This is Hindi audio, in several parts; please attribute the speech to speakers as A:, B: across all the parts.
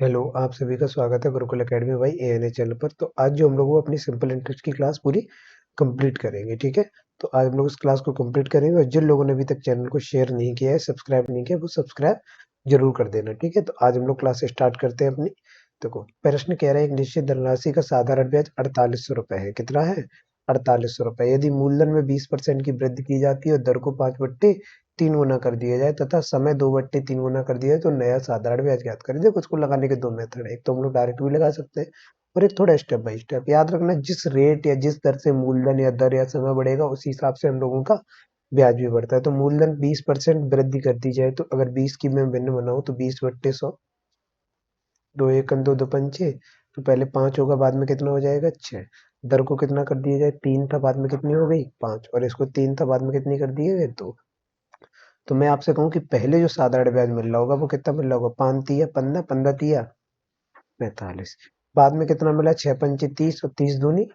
A: हेलो, आप सभी का स्वागत है Gurukul academy by ANA channel पर। तो आज जो हम लोग वो अपनी सिंपल इंटरेस्ट की क्लास पूरी कंप्लीट करेंगे, ठीक है। तो आज हम लोग इस क्लास को कंप्लीट करेंगे और जिन लोगों ने अभी तक चैनल को शेयर नहीं किया है, सब्सक्राइब नहीं किया, वो सब्सक्राइब जरूर कर देना, ठीक है। तो आज हम लोग क्लास स्टार्ट करते हैं अपनी। देखो, प्रश्न कह रहा है एक निश्चित धनराशि का साधारण ब्याज 4800 रुपए है। कितना है? 4800 रुपए। यदि मूलधन में 20% की वृद्धि की जाती है और दर को 5/3 गुना कर दिया जाए तथा समय 2/3 गुना कर दिया जाए तो नया साधारण ब्याज ज्ञात करें। देखो, इसको लगाने के दो मेथड है। एक तो हम लोग डायरेक्ट भी लगा सकते हैं और एक थोड़ा स्टेप बाय स्टेप। याद रखना, जिस रेट या जिस दर से मूलधन या दर या समय बढ़ेगा उसी हिसाब से हम लोगों का ब्याज भी बढ़ता है। तो मूलधन 20% वृद्धि कर दी जाए तो अगर 20 की मैं भिन्न बनाऊं तो 20/100, दो एकम दो दो पंचे, तो पहले 5 होगा, बाद में कितना हो जाएगा 6। दर को कितना कर दिया जाए, 3 था, बाद में कितनी हो गई 5, और इसको 3 था, बाद में कितनी कर दिए गए 2। तो मैं आपसे कहूँ कि पहले जो साधारण ब्याज मिल रहा होगा वो कितना मिल रहा होगा, 5 तिया 15, 15 तिया 45। बाद में कितना मिला, 6 पंचे 30 और 30 दूनी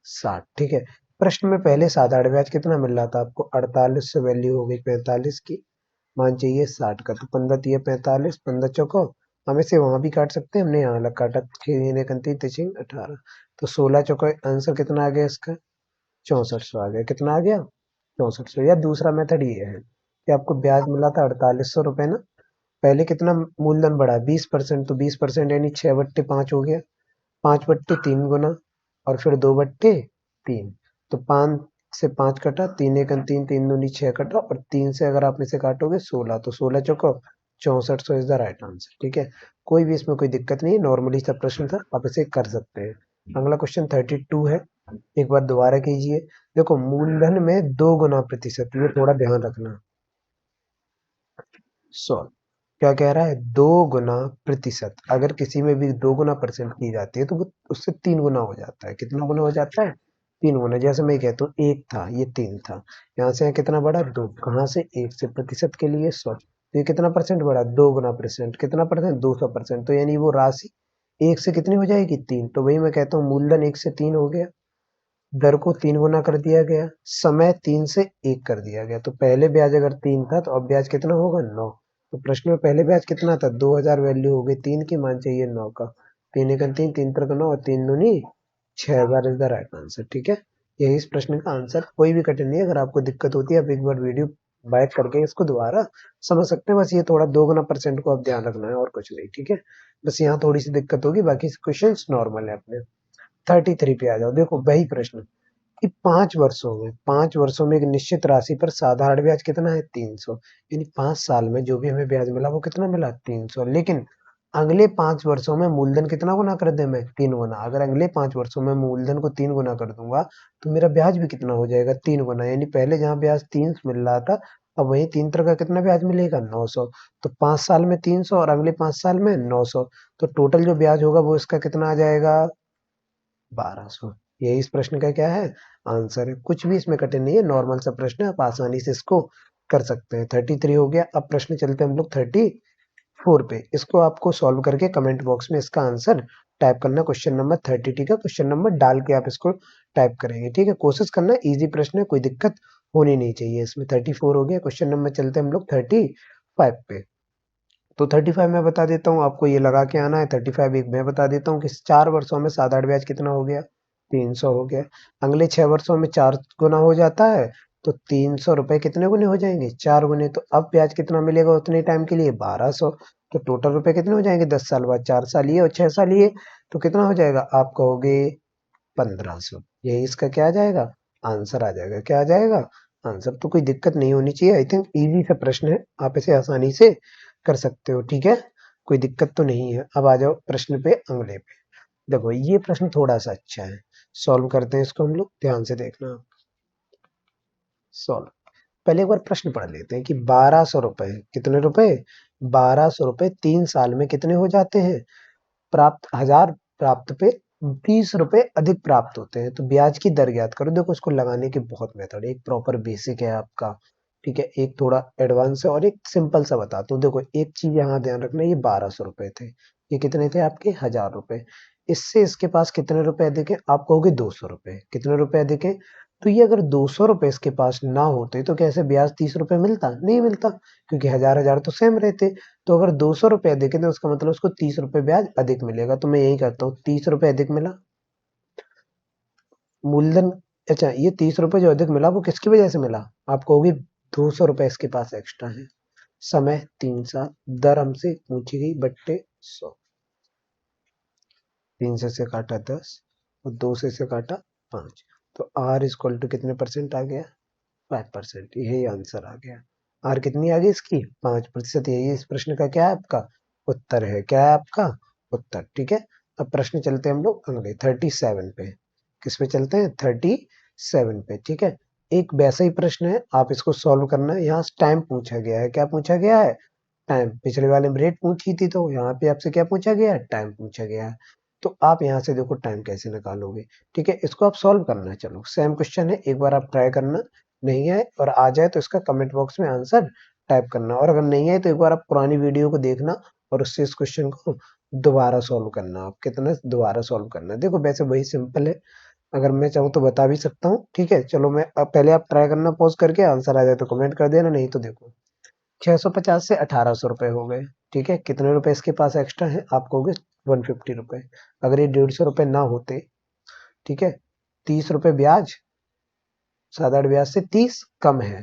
A: 60, ठीक है। प्रश्न में पहले साधारण ब्याज कितना मिल रहा था आपको, 48 से वैल्यू हो गई 45 की, मान चाहिए 60 का। तो 15 तिया 45, 15 चौको, हम इसे वहां भी काट सकते हैं, हमने यहाँ अलग काटा, 6 18। तो 16 चौको आंसर कितना आ गया इसका, 6400 आ गया। कितना आ गया, 6400। या दूसरा मेथड ये है कि आपको ब्याज मिला था 4800 रुपए ना, पहले कितना मूलधन बढ़ा, 20%, तो 20% यानी 6/5 हो गया, 5/3 गुना, और फिर 2/3। तो 5 से 5 कटा, 3 एकम 3, 3 दूनी 6 कटा, और 3 से अगर आप इसे काटोगे 16, तो 16 चौको 6400 इज द राइट आंसर, ठीक है। कोई भी इसमें कोई दिक्कत नहीं है, नॉर्मली सा प्रश्न था, आप इसे कर सकते हैं। अगला क्वेश्चन 32 है, एक बार दोबारा कीजिए। देखो, मूलधन में 2 गुना प्रतिशत, ये थोड़ा ध्यान रखना। सॉल्व। क्या कह रहा है, 2 गुना प्रतिशत, अगर किसी में भी 2 गुना% की जाती है तो वो उससे 3 गुना हो जाता है। कितना गुना हो जाता है, 3 गुना। जैसे मैं कहता हूँ एक था, ये 3 था, यहाँ से कितना बढ़ा 2, कहाँ से 1 से, प्रतिशत के लिए 100, तो ये कितना परसेंट बढ़ा, 2 गुना%, कितना परसेंट, 200%। तो यानी वो राशि 1 से कितनी हो जाएगी, 3। तो वही मैं कहता हूँ, मूलधन 1 से 3 हो गया, दर को 3 गुना कर दिया गया, समय 3 से 1 कर दिया गया। तो पहले ब्याज अगर 3 था तो अब ब्याज कितना होगा, 9। तो प्रश्न में पहले ब्याज कितना था, 2000, वैल्यू हो गई 3 की, मान चाहिए 9 का। 3 एकम 3, 3 त्रिक 9 और 3 दूनी 6000 इज द राइट आंसर, ठीक है। यही इस प्रश्न का आंसर। कोई भी कठिन नहीं है, अगर आपको दिक्कत होती है आप एक बार वीडियो बैक करके इसको दोबारा समझ सकते हैं। बस ये थोड़ा 2 गुना% को आप ध्यान रखना है और कुछ नहीं, ठीक है। बस यहाँ थोड़ी सी दिक्कत होगी, बाकी क्वेश्चन नॉर्मल है अपने। 33 पे आ जाओ। देखो, वही प्रश्न कि 5 वर्षों में एक निश्चित राशि पर साधारण ब्याज कितना है, 300। यानी 5 साल में जो भी हमें ब्याज मिला वो कितना मिला, 300। लेकिन अगले 5 वर्षों में मूलधन कितना गुना कर दे, मैं 3 गुना। अगर अगले 5 वर्षों में मूलधन को 3 गुना कर दूंगा तो मेरा ब्याज भी कितना हो जाएगा, 3 गुना। यानी पहले जहाँ ब्याज 300 मिल रहा था, अब वही 3 तरह का कितना ब्याज मिलेगा, 900। तो 5 साल में 300 और अगले 5 साल में 900, तो टोटल जो ब्याज होगा वो इसका कितना आ जाएगा, 1200। यही इस प्रश्न का क्या है, आंसर है। कुछ भी इसमें कठिन नहीं है, नॉर्मल सा प्रश्न है, आप आसानी से इसको कर सकते हैं। 33 हो गया। अब प्रश्न चलते हैं हम लोग 34 पे। इसको आपको सॉल्व करके कमेंट बॉक्स में इसका आंसर टाइप करना, क्वेश्चन नंबर 30 का क्वेश्चन नंबर डाल के आप इसको टाइप करेंगे, ठीक है। कोशिश करना, इजी प्रश्न है, कोई दिक्कत होनी नहीं चाहिए इसमें। 34 हो गया। क्वेश्चन नंबर चलते हैं हम लोग 35 पे। तो 35 मैं बता देता हूँ आपको, ये लगा के आना है। 35 एक मैं बता देता हूँ कि 4 वर्षों में साधारण ब्याज कितना हो गया, 300 हो गया। अगले 6 वर्षों में 4 गुना हो जाता है, तो 300 रुपए कितने गुने हो जाएंगे, 4 गुने। तो अब ब्याज कितना मिलेगा उतने टाइम के लिए, 1200। तो टोटल रुपए कितने हो जाएंगे, 10 साल बाद, 4 साल ये और 6 साल ये, तो कितना हो जाएगा, आप कहोगे 1500। यही इसका क्या आ जाएगा, आंसर आ जाएगा। क्या आ जाएगा, आंसर। तो कोई दिक्कत नहीं होनी चाहिए। आई थिंक इजी सा प्रश्न है, आप इसे आसानी से कर सकते हो, ठीक है। कोई दिक्कत तो नहीं है। अब आ जाओ प्रश्न पे अगले पे। देखो, ये प्रश्न थोड़ा सा अच्छा है, सॉल्व करते हैं इसको हम लोग, ध्यान से देखना। सॉल्व। पहले एक बार प्रश्न पढ़ लेते हैं कि 1200 रुपए, कितने रुपए, 1200 रुपए 3 साल में कितने हो जाते हैं, प्राप्त 1000 प्राप्त पे 20 रुपए अधिक प्राप्त होते हैं। तो ब्याज की दर ज्ञात करो। देखो, इसको लगाने के बहुत मेथड है, एक प्रॉपर बेसिक है आपका, ठीक है, एक थोड़ा एडवांस है और एक सिंपल सा बताता हूँ। देखो, एक चीज यहाँ ध्यान रखना, ये 1200 रुपए थे, ये कितने थे आपके, 1000 रुपए। इससे इसके पास कितने रुपए अधिक है, आप कहोगे 200 रुपए। कितने रुपए अधिक है, तो ये अगर 200 रुपए इसके पास ना होते तो कैसे ब्याज 30 रुपए मिलता? नहीं मिलता, क्योंकि हजार हजार तो सेम रहते। तो अगर 200 रुपए अधिक है तो उसका मतलब उसको 30 रुपए ब्याज अधिक मिलेगा। तो मैं यही करता हूँ, 30 रुपए अधिक मिला मूलधन। अच्छा, ये 30 रुपए जो अधिक मिला वो किसकी वजह से मिला? आप कहोगे 200 रुपए इसके पास एक्स्ट्रा है। समय 3 साल, दर हमसे पूछी गई बट्टे 100। 3 से काटा 10 और 2 से काटा 5। तो आर इक्वल टू कितने परसेंट आ गया? 5%। यही आंसर आ गया। आर कितनी आ गई इसकी? 5%। यही इस प्रश्न का क्या है आपका उत्तर है? क्या है आपका उत्तर? ठीक है। अब प्रश्न चलते हैं हम लोग अगले 37 पे। किस पे चलते हैं? 37 पे। ठीक है। एक वैसा ही प्रश्न है, आप इसको सॉल्व करना है। यहाँ टाइम पूछा गया है। क्या पूछा गया है? टाइम। पिछले वाले में रेट पूछी थी, तो यहाँ पे आपसे क्या पूछा गया है? टाइम पूछा गया है। तो आप यहाँ से देखो टाइम कैसे निकालोगे। ठीक है, इसको आप सॉल्व करना है। चलो, सेम क्वेश्चन है, एक बार आप ट्राई करना। नहीं है और आ जाए तो इसका कमेंट बॉक्स में आंसर टाइप करना, और अगर नहीं है तो एक बार आप पुरानी वीडियो को देखना और उससे इस क्वेश्चन को दोबारा सॉल्व करना। आप कितना दोबारा सॉल्व करना। देखो वैसे वही सिंपल है, अगर मैं चाहूँ तो बता भी सकता हूँ। ठीक है, चलो मैं अब पहले आप ट्राई करना, पॉज करके आंसर आ जाए तो कमेंट कर देना, नहीं तो देखो 650 से 1800 रुपए हो गए। ठीक है, कितने रुपए इसके पास एक्स्ट्रा है? आप कहोगे 150 रुपए। अगर ये 150 रुपए ना होते, ठीक है, 30 रुपए ब्याज साधारण ब्याज से 30 कम है,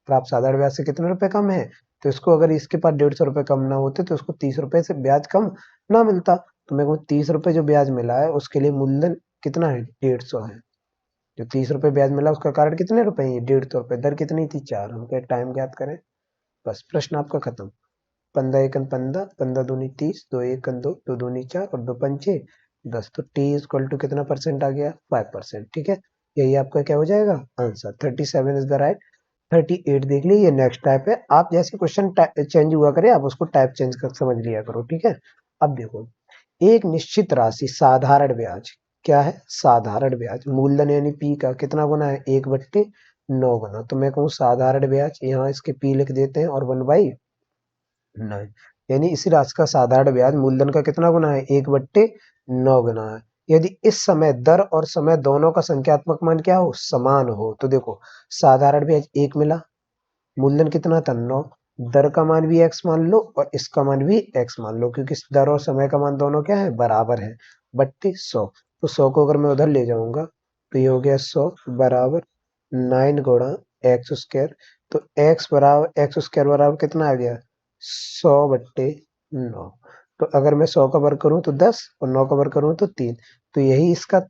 A: और आप साधारण ब्याज से कितने रुपए कम है? तो इसको अगर इसके पास 150 रुपए कम ना होते तो उसको 30 रुपए से ब्याज कम ना मिलता। तो मेरे को 30 रुपए जो ब्याज मिला है उसके लिए मूलधन कितना है? 150 है। जो 30 रुपए ब्याज मिला उसका कारण कितने रुपए है? 150 रुपए। दर कितनी थी? 4। हम क्या टाइम ज्ञात करें? बस प्रश्न आपका खत्म। 15 एकन 15, 15 दूनी 30, 2 एकन 2, 2 दूनी 4 और 2 पंचे 10। तो टी इक्वल टू कितना परसेंट आ गया? 5%। ठीक है, यही आपका क्या हो जाएगा? आंसर। 37 is the right. 38 देख लीजिए, नेक्स्ट टाइप है। आप जैसे क्वेश्चन चेंज हुआ करे, आप उसको टाइप चेंज कर समझ लिया करो। ठीक है। अब देखो, एक निश्चित राशि साधारण ब्याज, क्या है? साधारण ब्याज मूलधन यानी पी का कितना गुना है? 1/9 गुना। तो मैं कहूँ साधारण ब्याज, यहाँ इसके पी लिख देते हैं और 1/9, यानी इसी राशि का साधारण ब्याज मूलधन का कितना गुना है? 1/9 गुना है। यदि इस समय दर और समय दोनों का संख्यात्मक मान क्या हो? समान हो। तो देखो, साधारण ब्याज 1 मिला, मूलधन कितना था? 9। दर का मान भी x मान लो और इसका मान भी x मान लो, क्योंकि दर और समय का मान दोनों क्या है? बराबर है। बट्टे 100। तो 100 को अगर मैं उधर ले जाऊंगा तो ये हो गया 100 बराबर 9 गुणा एक्स स्क्वायर। तो एक्स स्क्वायर बराबर कितना आ गया? 100/9। तो अगर मैं 100 का वर्ग करूं तो 10 और 9 का वर्ग करूं तो 3। तो यही इसका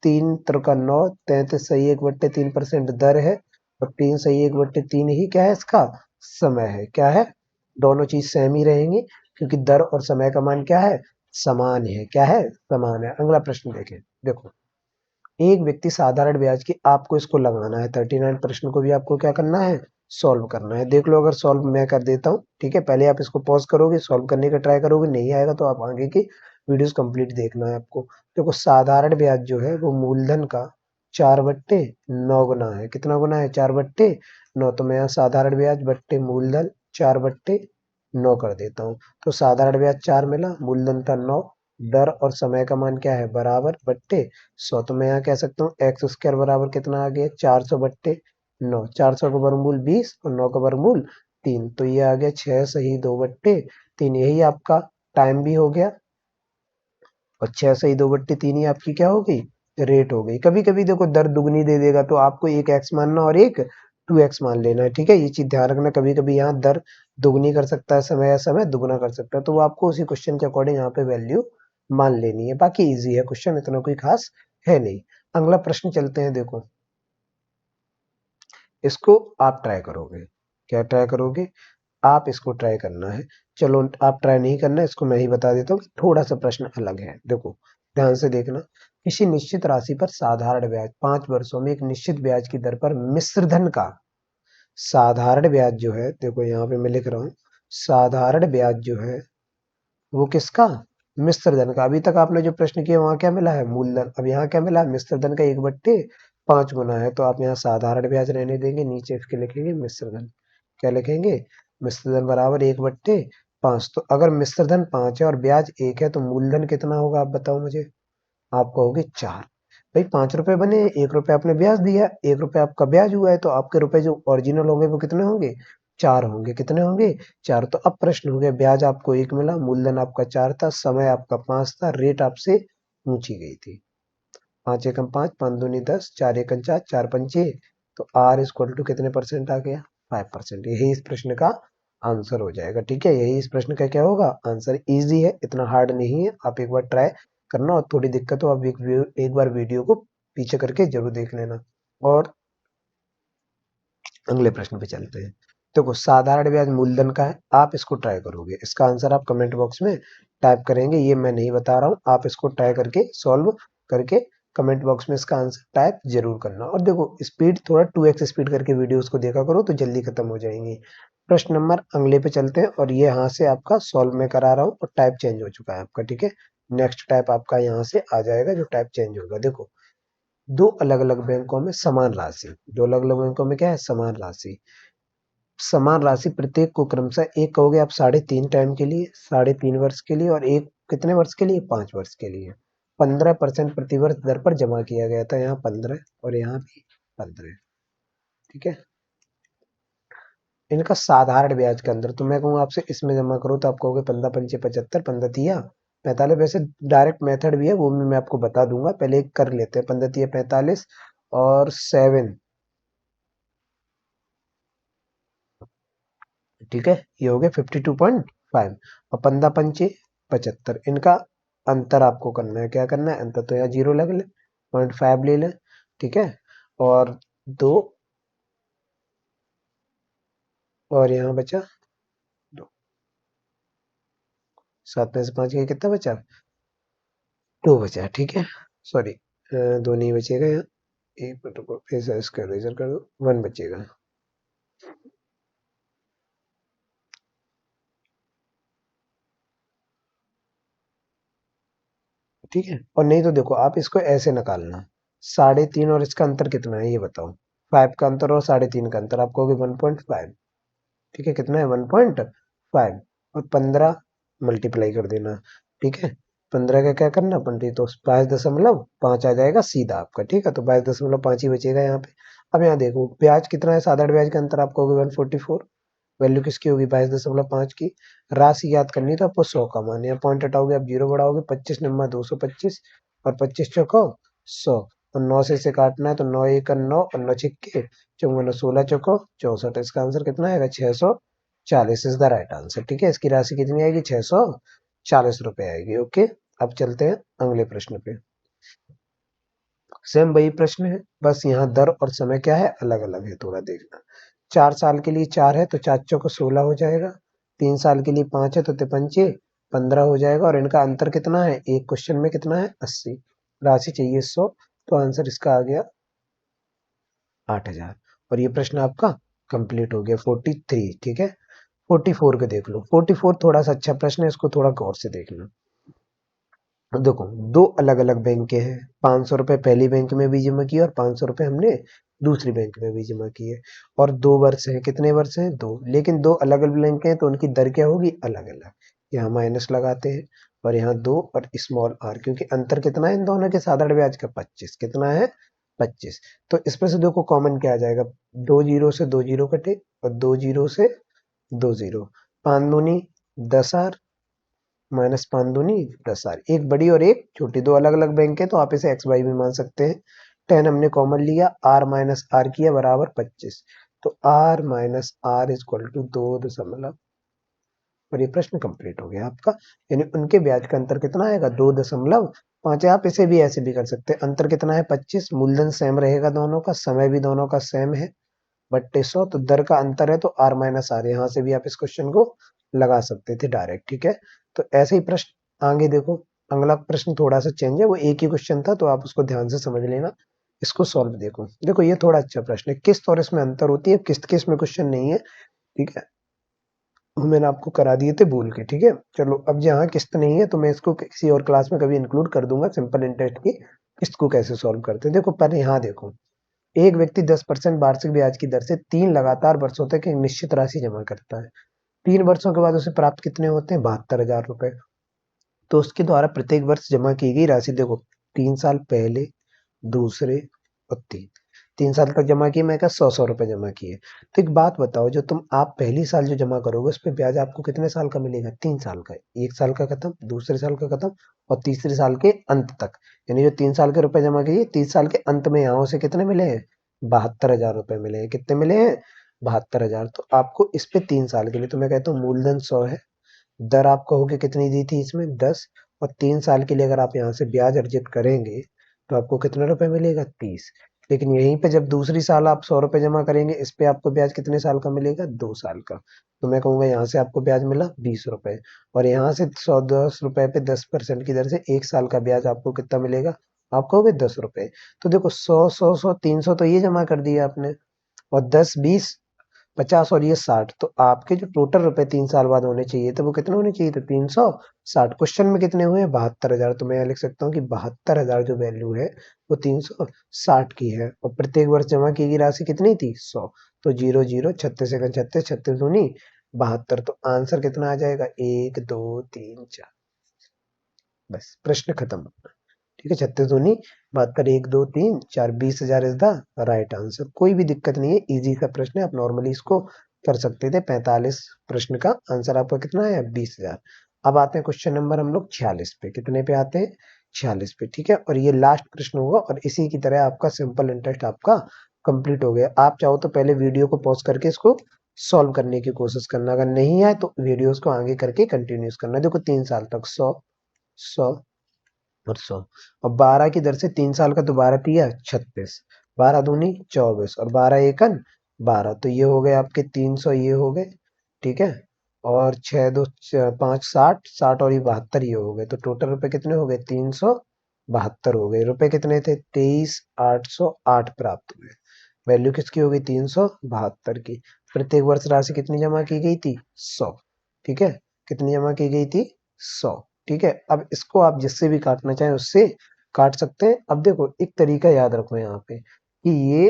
A: 3 × 9 33 सही 1/3% दर है, और 3 सही 1/3 ही क्या है? इसका समय है। क्या है? दोनों चीज सेम ही रहेंगी, क्योंकि दर और समय का मान क्या है? समान है। क्या है? समान है। अगला प्रश्न देखें। देखो, एक व्यक्ति साधारण ब्याज की, आपको इसको लगाना है 39 प्रश्न को भी आपको क्या करना है? सॉल्व करना है। देख लो, अगर सॉल्व मैं कर देता हूँ, ठीक है, पहले आप इसको पॉज करोगे, सॉल्व करने का ट्राई करोगे, नहीं आएगा तो आप आगे की वीडियोस कंप्लीट देखना है आपको। देखो, साधारण ब्याज जो है वो मूलधन का 4/9 गुना है। कितना गुना है? 4/9। तो मैं यहाँ साधारण ब्याज बट्टे मूलधन 4/9 कर देता हूँ। तो साधारण ब्याज 4 मिला, मूलधन था 9, दर और समय का मान क्या है? बराबर बट्टे 100। तो मैं यहाँ कह सकता हूँ एक्स स्क्वायर बराबर कितना आ गया? 400/9। 400 का वर्गमूल 20 और 9 का वर्गमूल 3। तो ये आ गया 6 सही 2/3। यही आपका टाइम भी हो गया, और 6 सही 2/3 ही आपकी क्या हो गई? रेट हो गई। कभी कभी देखो दर दुगनी दे देगा तो आपको एक एक्स मानना और एक 2x मान लेना है। ठीक है, ये चीज ध्यान रखना। कभी कभी यहाँ दर दुगनी कर सकता है समय, या समय दुगना कर सकता है, तो वो आपको उसी क्वेश्चन के अकॉर्डिंग यहाँ पे वैल्यू मान लेनी है। बाकी इजी है क्वेश्चन, इतना कोई खास है नहीं। अगला प्रश्न चलते हैं। देखो, इसको आप ट्राई करोगे। क्या ट्राई करोगे? आप इसको ट्राई करना है। चलो, आप ट्राई नहीं करना, इसको मैं ही बता देता हूँ। थोड़ा सा प्रश्न अलग है, देखो ध्यान से देखना। किसी निश्चित राशि पर साधारण ब्याज 5 वर्षों में एक निश्चित ब्याज की दर पर मिश्र धन का, साधारण ब्याज जो है, देखो यहाँ पे मैं लिख रहा हूँ, साधारण ब्याज जो है वो किसका? मिश्र धन का। अभी तक आपने जो प्रश्न किया वहां क्या मिला है? मूलधन। अब यहाँ क्या मिला है? मिश्र धन का 1/5 गुना है। तो आप यहाँ साधारण ब्याज रहने देंगे, नीचे इसके लिखेंगे मिश्र धन। क्या लिखेंगे? मिश्र धन बराबर 1/5। तो अगर मिश्र धन 5 है और ब्याज 1 है तो मूलधन कितना होगा? आप बताओ मुझे। आप कहोगे 4। भाई 5 रुपए बने, 1 रुपए आपने ब्याज दिया, 1 रुपए आपका ब्याज हुआ है, तो आपके रुपए जो ओरिजिनल होंगे वो कितने होंगे? 4 होंगे। कितने होंगे? 4। तो अब प्रश्न हो गया, ब्याज आपको 1 मिला, मूलधन आपका 4 था, समय आपका 5 था, रेट आपसे पूछी गई थी। 5 एकम 5, 5 दूनी 10, 4 एकम 4, 4 पंचे, तो आर इक्वल टू कितने परसेंट आ गया? 5%। यही इस प्रश्न का आंसर हो जाएगा। ठीक है, यही इस प्रश्न का क्या होगा? आंसर। इजी है, इतना हार्ड नहीं है। आप एक बार ट्राई करना, और थोड़ी दिक्कत हो आप एक बार वीडियो को पीछे करके जरूर देख लेना। और अगले प्रश्न पे चलते हैं। देखो, साधारण ब्याज मूलधन का है, आप इसको ट्राई करोगे, इसका आंसर आप कमेंट बॉक्स में टाइप करेंगे, ये मैं नहीं बता रहा हूँ, आप इसको ट्राई करके सॉल्व करके कमेंट बॉक्स में इसका आंसर टाइप जरूर करना। और देखो, स्पीड थोड़ा 2x स्पीड करके वीडियोस को देखा करो, तो जल्दी खत्म हो जाएंगी। प्रश्न नंबर अगले पे चलते हैं, और ये यहाँ से आपका सॉल्व में करा रहा हूँ, और टाइप चेंज हो चुका है आपका। ठीक है, नेक्स्ट टाइप आपका यहाँ से आ जाएगा, जो टाइप चेंज होगा। देखो, दो अलग अलग बैंकों में समान राशि, दो अलग अलग बैंकों में क्या है? समान राशि। समान राशि प्रत्येक को क्रमशः, एक कहोगे आप 3.5 टाइम के लिए, 3.5 वर्ष के लिए, और एक कितने वर्ष के लिए? 5 वर्ष के लिए। 15% प्रतिवर्ष दर पर जमा किया गया था, यहाँ 15 और यहाँ भी 15। ठीक है, इनका साधारण ब्याज के अंदर, तो मैं कहूँगा आपसे इसमें जमा करो, तो आप कहोगे 15 पंचे 75, 15 तिया 45। वैसे डायरेक्ट मेथड भी है, वो भी मैं आपको बता दूंगा, पहले एक कर लेते हैं। 15 तिया 45 और 7। ठीक है, ये हो गया 52.5। और 15 पंचे 75, इनका अंतर आपको करना है। क्या करना है? अंतर, तो यहाँ 0 लग ले, 0.5 ले ले। ठीक है, और 2, और यहाँ बचा 2। 7 में से 5 गया, कितना बचा? 2 बचा। ठीक है, सॉरी, 2 नहीं बचेगा यहाँ। एक मिनट रुको, इसका इरेजर कर दो, 1 बचेगा। ठीक है, और नहीं तो देखो, आप इसको ऐसे निकालना, 3.5 और इसका अंतर कितना है ये बताओ। 5 का अंतर और 3.5 का अंतर, आपको 1.5। ठीक है, कितना है? 1.5। और 15 मल्टीप्लाई कर देना। ठीक है, 15 का क्या करना? 20, तो 5.5 आ जाएगा सीधा आपका। ठीक है, तो 22.5 ही बचेगा यहाँ पे। अब यहाँ देखो, ब्याज कितना है? साधारण ब्याज का अंतर आपको होगी 144। वैल्यू किसकी होगी? 22.5 की। राशि याद करनी है, तो आपको 100 का मान, यहाँ पॉइंट हटाओगे, आप 0 बढ़ाओगे, 25 नंबर 225, और 25 चौको 100, और 9 से इसे काटना है, तो 9 एक 9, और 9 छिक्के 54, 16 चौको 64। इसका आंसर कितना आएगा? 640 इज द राइट आंसर। ठीक है, इसकी राशि कितनी आएगी? 640 रुपए आएगी। ओके, अब चलते हैं अगले प्रश्न पे। सेम वही प्रश्न है, बस यहाँ दर और समय क्या है? अलग अलग है, थोड़ा देखना। 4 साल के लिए 4 है, तो 4 चौको 16 हो जाएगा। 3 साल के लिए 5 है, तो तिपंचे 15 हो जाएगा, और इनका अंतर कितना है? एक क्वेश्चन में कितना है? 80। राशि चाहिए 100, तो आंसर इसका आ गया 8,000। और ये प्रश्न आपका कंप्लीट हो गया। 43। ठीक है, 44 को देख लो। 44 थोड़ा सा अच्छा प्रश्न है, इसको थोड़ा गौर से देखना। देखो, दो अलग अलग बैंकें हैं, 500 रुपये पहली बैंक में भी जमा किए, और 500 रुपये हमने दूसरी बैंक में भी जमा किए, और 2 वर्ष हैं। कितने वर्ष हैं? 2। लेकिन दो अलग अलग बैंक हैं, तो उनकी दर क्या होगी? अलग अलग। यहाँ माइनस लगाते हैं, और यहाँ 2 और स्मॉल r, क्योंकि अंतर कितना है इन दोनों के? साधारण ब्याज का 25। कितना है? 25। तो इसमें से देखो, कॉमन क्या आ जाएगा? 2 जीरो से 2 जीरो कटे, और 2 जीरो से 2 जीरो, 5 दूनी 10r, -5 दूनी 10r। एक बड़ी और एक छोटी, दो अलग अलग बैंक है, तो आप इसे एक्स वाई भी मान सकते हैं। 10 हमने कॉमन लिया, r माइनस आर किया बराबर 25, तो r minus R equal to 2 दशमलव, और ये प्रश्न कंप्लीट हो गया आपका। यानी उनके ब्याज का अंतर कितना आएगा? 2.5। आप इसे भी ऐसे भी कर सकते हैं, अंतर कितना है? 25। मूलधन सेम रहेगा दोनों का, समय भी दोनों का सेम है, बट्टे 100, तो दर का अंतर है, तो r माइनस आर, यहाँ से भी आप इस क्वेश्चन को लगा सकते थे डायरेक्ट। ठीक है, तो ऐसे ही प्रश्न आगे देखो। अगला प्रश्न थोड़ा सा चेंज है, वो एक ही क्वेश्चन था, तो आप उसको ध्यान से समझ लेना। इसको सॉल्व देखो। देखो, ये थोड़ा अच्छा प्रश्न है, किस्त और इसमें अंतर होती है, किस्त के इसमें क्वेश्चन नहीं है। ठीक है, वो मैंने आपको करा दिए थे भूल के। ठीक है, चलो, अब यहाँ किस्त नहीं है, तो मैं इसको किसी और क्लास में कभी इंक्लूड कर दूंगा, सिंपल इंटरेस्ट की किस्त को कैसे सॉल्व करते हैं। देखो, पहले यहाँ देखो, एक व्यक्ति 10% वार्षिक ब्याज की दर से 3 लगातार वर्षों तक एक निश्चित राशि जमा करता है। 3 वर्षों के बाद उसे प्राप्त कितने होते हैं? 72,000 रुपए। तो उसके द्वारा प्रत्येक वर्ष जमा की गई राशि, देखो, 3 साल पहले, दूसरे और 3 साल तक जमा किए, मैं क्या 100 रुपए जमा किए। तो एक बात बताओ, जो तुम आप पहली साल जो जमा करोगे उस पे ब्याज आपको कितने साल का मिलेगा? 3 साल का। 1 साल का खत्म, दूसरे साल का खत्म और तीसरे साल के अंत तक। यानी जो 3 साल के रुपए जमा किए, 3 साल के अंत में यहाँ से कितने मिले हैं? 72,000 रुपए मिले हैं। कितने मिले हैं? 72,000। तो आपको इस पे 3 साल के लिए, तो मैं कहता हूँ मूलधन 100 है, दर आप कहोगे कितनी दी थी इसमें? 10, और 3 साल के लिए अगर आप यहाँ से ब्याज अर्जित करेंगे तो आपको कितना रुपए मिलेगा? 30। लेकिन यहीं पे जब दूसरी साल आप 100 रुपए जमा करेंगे, इस पे आपको ब्याज कितने साल का मिलेगा? 2 साल का। तो मैं कहूंगा यहाँ से आपको ब्याज मिला 20 रुपए, और यहाँ से 110 रुपए पे 10% की दर से 1 साल का ब्याज आपको कितना मिलेगा? आप कहोगे 10 रुपए। तो देखो 100, 100, 100, 300 तो ये जमा कर दिया आपने, और 10, 20, 50 और ये 60, तो आपके जो टोटल रुपए 3 साल बाद होने चाहिए थे वो कितने होने चाहिए थे? 360। क्वेश्चन में कितने हुए हैं? 72,000। तो मैं यहाँ लिख सकता हूँ कि 72,000 जो वैल्यू है वो 360 की है, और प्रत्येक वर्ष जमा की गई राशि कितनी थी? 100। तो 0, 0, 36 सेकंड 36, 36 दूनी 72। तो आंसर कितना आ जाएगा? 1, 2, 3, 4। बस प्रश्न खत्म। ठीक है, 36 दूनी 72, 1, 2, 3, 4, 20,000 इज द राइट आंसर। कोई भी दिक्कत नहीं है, इजी सा प्रश्न है, आप नॉर्मली इसको कर सकते थे। 45 प्रश्न का आंसर आपका कितना है? 20,000। अब आते हैं क्वेश्चन नंबर हम लोग 46 पे। कितने पे आते हैं? 46 पे। ठीक है, और ये लास्ट प्रश्न होगा, और इसी की तरह आपका सिंपल इंटरेस्ट आपका कंप्लीट हो गया। आप चाहो तो पहले वीडियो को पॉज करके इसको सॉल्व करने की कोशिश करना, अगर नहीं आए तो वीडियोस को आगे करके कंटिन्यूस करना। देखो 3 साल तक 100, 100 और 100, और 12 की दर से 3 साल का दोबारा दिया 36, 12 दूनी 24 और 12 एकन 12। तो ये हो गए आपके 300, ये हो गए। ठीक है, और 6, 2, 5, 60, 60 और ये 72 ये हो गए। तो टोटल रुपए कितने हो गए? 372 हो गए। रुपए कितने थे? 23,808 प्राप्त हुए। वैल्यू किसकी हो गई? 372 की। प्रत्येक वर्ष राशि कितनी जमा की गई थी? 100। ठीक है, कितनी जमा की गई थी? 100। ठीक है, अब इसको आप जिससे भी काटना चाहें उससे काट सकते हैं। अब देखो एक तरीका याद रखो यहाँ पे, कि ये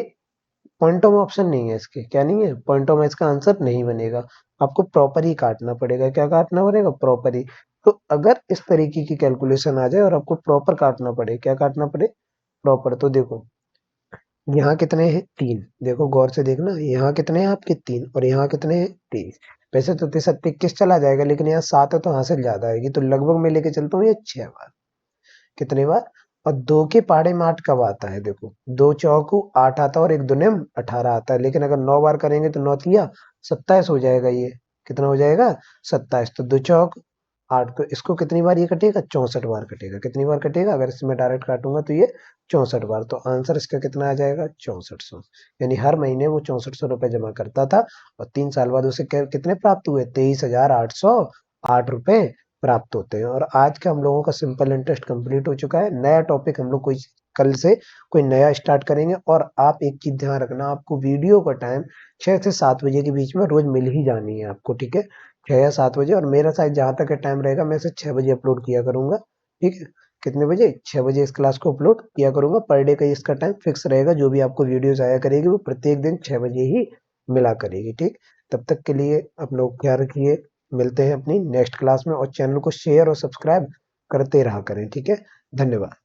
A: पॉइंटों में ऑप्शन नहीं है इसके। क्या नहीं है? पॉइंटों में इसका आंसर नहीं बनेगा। आपको प्रॉपर ही काटना पड़ेगा। क्या काटना पड़ेगा? प्रॉपर ही। तो अगर इस तरीके की कैलकुलेशन आ जाए और आपको प्रॉपर काटना पड़े, क्या काटना पड़े? प्रॉपर। तो देखो यहाँ कितने हैं? 3। देखो गौर से देखना, यहाँ कितने हैं आपके? 3, और यहाँ कितने हैं? 23। वैसे तो 33 चला जाएगा, लेकिन यहाँ 7 है तो हासिल ज्यादा आएगी, तो लगभग मैं लेके चलता हूँ ये 6 बार। कितने बार? और 2 के पहाड़े में 8 कब आता है? देखो 2 चौकू 8 आता है, और 1 दुनियम 18 आता है। लेकिन अगर 9 बार करेंगे तो 9 तिया 27 हो जाएगा। ये कितना हो जाएगा? 27। तो 2 चौक 8, तो इसको कितनी बार ये कटेगा? 64 बार कटेगा। कितनी बार कटेगा? अगर इसमें डायरेक्ट काटूंगा तो ये 64 बार। तो आंसर इसका कितना आ जाएगा? 6400। यानी हर महीने वो 6400 रुपए जमा करता था, और 3 साल बाद उसे कितने प्राप्त हुए? 23,808 रुपए प्राप्त होते हैं। और आज का हम लोगों का सिंपल इंटरेस्ट कंप्लीट हो चुका है। नया टॉपिक हम लोग कोई कल से कोई नया स्टार्ट करेंगे। और आप एक चीज ध्यान रखना, आपको वीडियो का टाइम 6 से 7 बजे के बीच में रोज मिल ही जानी है आपको। ठीक है, 6 या 7 बजे, और मेरा शायद जहाँ तक टाइम रहेगा मैं इसे 6 बजे अपलोड किया करूंगा। ठीक है, कितने बजे? 6 बजे इस क्लास को अपलोड किया करूंगा। पर डे का इसका टाइम फिक्स रहेगा। जो भी आपको वीडियोस आया करेगी वो प्रत्येक दिन 6 बजे ही मिला करेगी। ठीक, तब तक के लिए आप लोग ख्याल रखिए। मिलते हैं अपनी नेक्स्ट क्लास में, और चैनल को शेयर और सब्सक्राइब करते रहा करें। ठीक है, धन्यवाद।